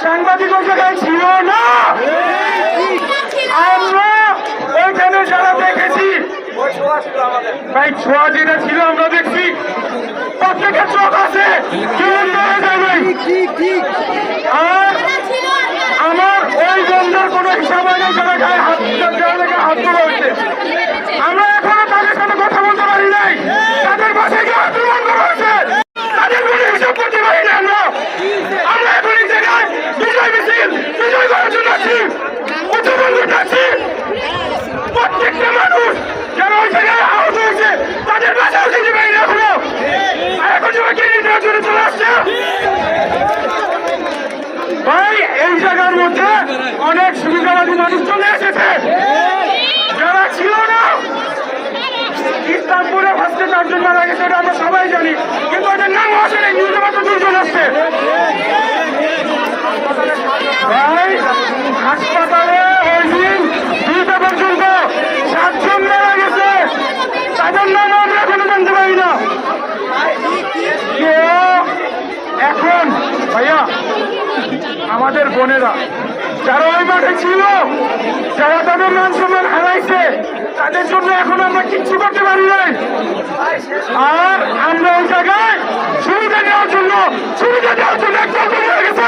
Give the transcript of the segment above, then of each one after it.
সাংবাদিক ওই জায়গায় ছিল না। আমরা ওইখানে যারা দেখেছি ভাই, ছোঁয়া যেটা ছিল আমরা দেখছি, প্রত্যেকের চোখ আছে। আর আমার ওই বন্ধার কোনো হিসাব নেই যারা গায়ে হাত তোলা হয়েছে। আমরা এখনো তাদের সাথে কথা বলতে পারি নাই। তাদের বাসায় গিয়ে আক্রমণ করা হয়েছে, তাদের কোনো হিসাব করতে পারি না। আমরা এখন এই জায়গায় বিজয় মিছিল বিজয় করার জন্য আছি, উদ্বোধন করতে আছি। প্রত্যেকটা মানুষ যারা ওই জায়গায় আহত হয়েছে তাদের বাসায় যেতে পারি না এখনো। এখন সবাই কিনে দেওয়ার জন্য চলে আসছে। ভাই, এই জায়গার মধ্যে অনেক সুবিধাবাদী মানুষ চলে এসেছে যারা ছিল না। ইসলামপুরে ফার্স্টে 4 জন মারা গেছে, এটা আমরা সবাই জানি, কিন্তু ওদের নাম আসে নাই, নিউজে মাত্র 2 জন আসছে। ভাই, হাসপাতালে ওই দিন 2টা পর্যন্ত 7 জন মারা গেছে, তাদের নাম আমরা এখনো জানতে পারি না। এখন ভাইয়া, আমাদের বোনেরা যারা ওই মাঠে ছিল, যারা তাদের মান সম্মান হারাইছে, তাদের জন্য এখন আমরা কিচ্ছু করতে পারি নাই। আর আমরা ওই জায়গায় সুবিধা দেওয়ার জন্য একদল হয়ে গেছে।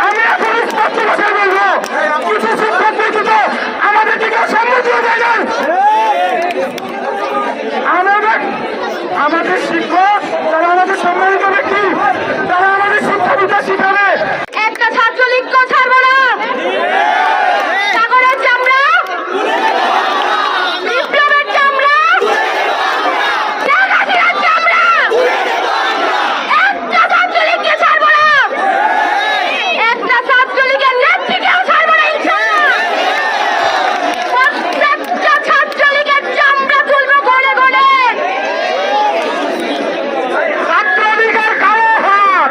আমি এখন স্পষ্ট ভাষায় বলবো, কিছু শিক্ষক ব্যতীত আমাদের দিকে সম্মতিও দেয় না। আমাদের শিক্ষক, তারা আমাদের সম্মানিত ব্যক্তি, তারা আমাদের শিক্ষা বিকাশ শিখাবে। একটা ছাত্রলীগকে ছাড়বো না। সাগরের চামড়া, বিপ্লবের চামড়া, শেখ চামড়া, একটা ছাত্রলীগকে ছাড়বো না। একটা ছাত্রলীগের নেত্রীকেও ছাড়বো না ইনশাআল্লাহ। প্রত্যেকটা ছাত্রলীগের চামড়া তুলবো গনে গনে। ছাত্রলীগের কালো হাত,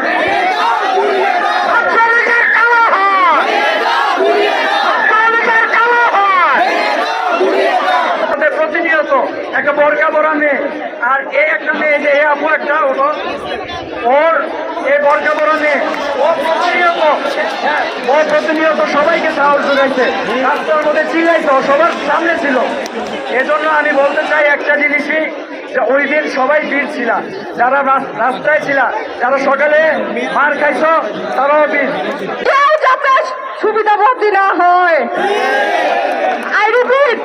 ছাত্রলীগের কালো হাত, ছাত্রলীগের কালো হাত। প্রতিনিয়ত একটা বর্গা বড়া মেয়ে, আর এই একটা মেয়ে, যে এই আপু একটা ওর এই বর্গা বড়া মেয়ে, ও প্রতিনিয়ত সবাইকে সাহস যোগাইছে, রাস্তার মধ্যে চিল্লাইছে, ও সবার সামনে ছিল। এজন্য আমি বলতে চাই একটা জিনিসই, যে ওই দিন সবাই বীর ছিল, যারা রাস্তায় ছিল, যারা সকালে মার খাইছ, তারাও বীর। কেউ যাতে সুবিধাভোগী না হয়, আই রিপিট,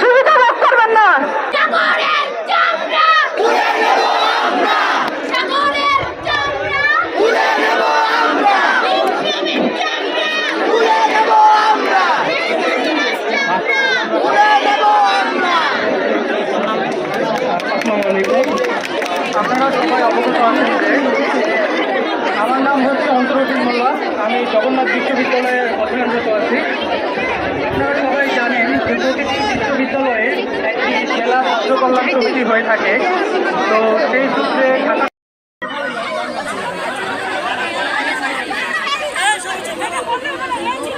সুবিধা ভোগ করবেন না। আপনারা সবাই অবগত আছেন যে আমার নাম হচ্ছে অন্তরুদ্দিন মোল্লা, আমি জগন্নাথ বিশ্ববিদ্যালয়ের অধ্যয়নরত আছি। আপনারা সবাই জানেন যে প্রতিটি বিশ্ববিদ্যালয়ে একটি জেলা ছাত্র কল্যাণ সমিতি হয়ে থাকে। তো সেই সূত্রে